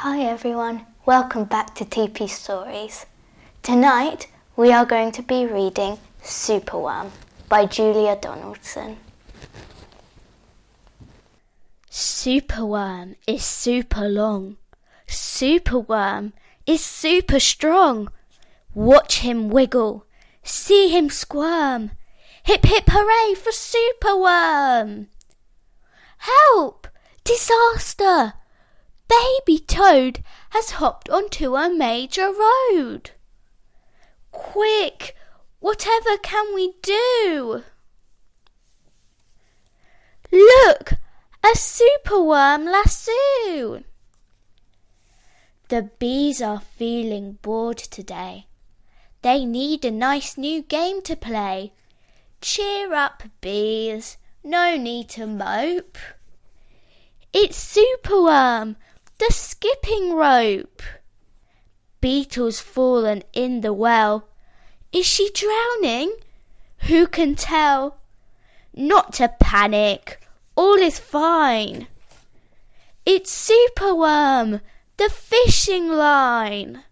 Hi everyone, welcome back to TP Stories. Tonight we are going to be reading Superworm by Julia Donaldson. Superworm is super long. Superworm is super strong. Watch him wiggle, see him squirm. Hip hip hooray for Superworm! Help! Disaster! Baby Toad has hopped onto a major road. Quick! Whatever can we do? Look! A Superworm lasso! The bees are feeling bored today. They need a nice new game to play. Cheer up, bees, no need to mope. It's Superworm, the skipping rope. Beetle's fallen in the well. Is she drowning? Who can tell? Not to panic, all is fine. It's Superworm, the fishing line.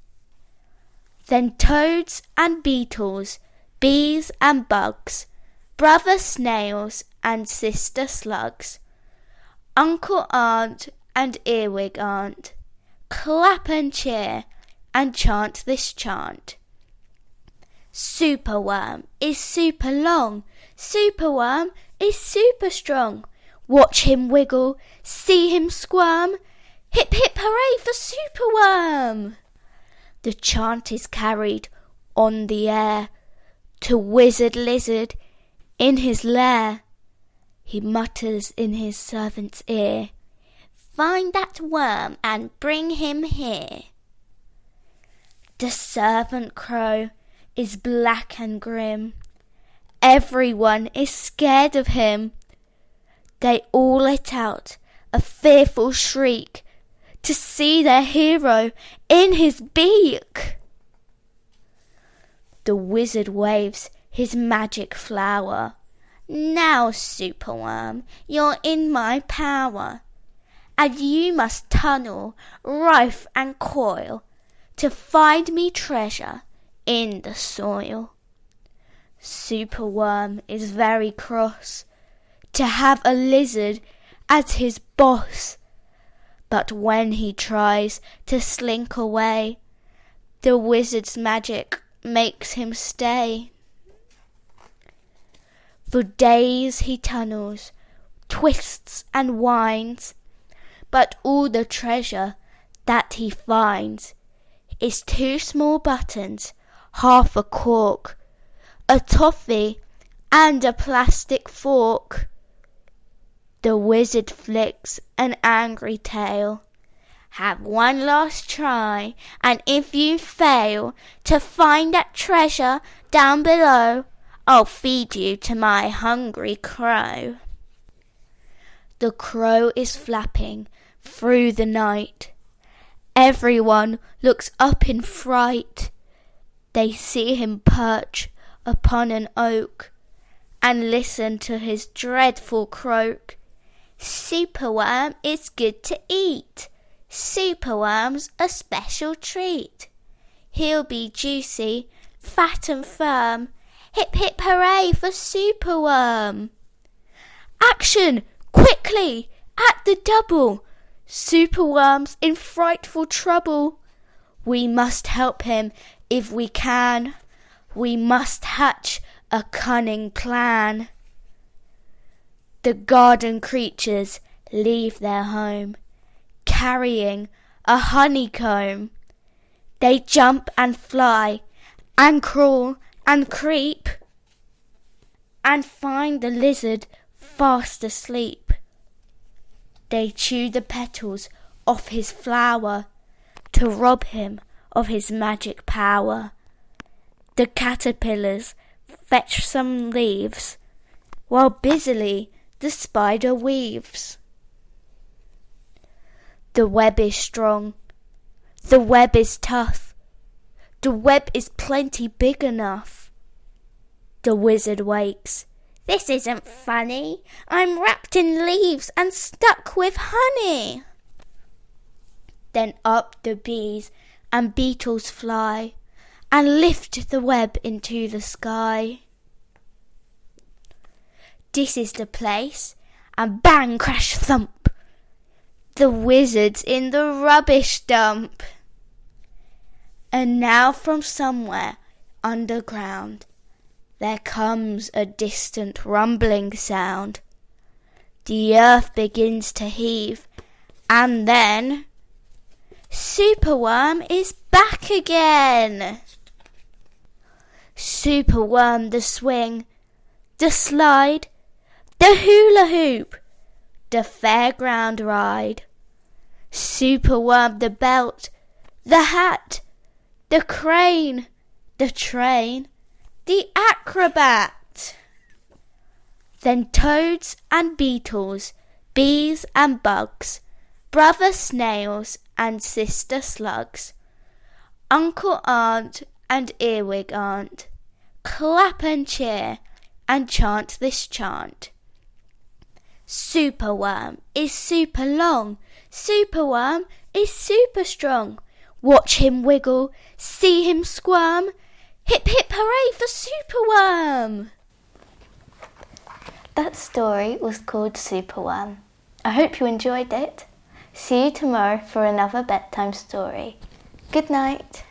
Then toads and beetles, bees and bugs, brother snails and sister slugs, uncle aunt and earwig aunt, clap and cheer and chant this chant. Superworm is super long, Superworm is super strong. Watch him wiggle, see him squirm. Hip hip hooray for Superworm! The chant is carried on the air to Wizard Lizard in his lair. He mutters in his servant's ear, "Find that worm and bring him here." The servant crow is black and grim. Everyone is scared of him. They all let out a fearful shriek to see their hero in his beak. The wizard waves his magic flower. "Now, Superworm, you're in my power, and you must tunnel, rife and coil, to find me treasure in the soil." Superworm is very cross to have a lizard as his boss, but when he tries to slink away, the wizard's magic makes him stay. For days he tunnels, twists and winds, but all the treasure that he finds is 2 small buttons, half a cork, a toffee and a plastic fork. The wizard flicks an angry tail. "Have one last try, and if you fail to find that treasure down below, I'll feed you to my hungry crow." The crow is flapping through the night. Everyone looks up in fright. They see him perch upon an oak and listen to his dreadful croak. "Superworm is good to eat. Superworm's a special treat. He'll be juicy, fat and firm. Hip hip hooray for Superworm!" Action! Quickly! At the double! Superworm's in frightful trouble. We must help him if we can. We must hatch a cunning plan. The garden creatures leave their home, carrying a honeycomb. They jump and fly and crawl and creep, and find the lizard fast asleep. They chew the petals off his flower to rob him of his magic power. The caterpillars fetch some leaves, while busily the spider weaves. The web is strong, the web is tough, the web is plenty big enough. The wizard wakes. "This isn't funny. I'm wrapped in leaves and stuck with honey." Then up the bees and beetles fly and lift the web into the sky. This is the place, and bang, crash, thump, the wizard's in the rubbish dump. And now from somewhere underground there comes a distant rumbling sound. The earth begins to heave, and then Superworm is back again. Superworm the swing, the slide, the hula hoop, the fairground ride. Superworm the belt, the hat, the crane, the train, the acrobat. Then toads and beetles, bees and bugs, brother snails and sister slugs, uncle aunt and earwig aunt, clap and cheer and chant this chant. Superworm is super long, Superworm is super strong. Watch him wiggle, see him squirm, hip hip hooray for Superworm! That story was called Superworm. I hope you enjoyed it. See you tomorrow for another bedtime story. Good night.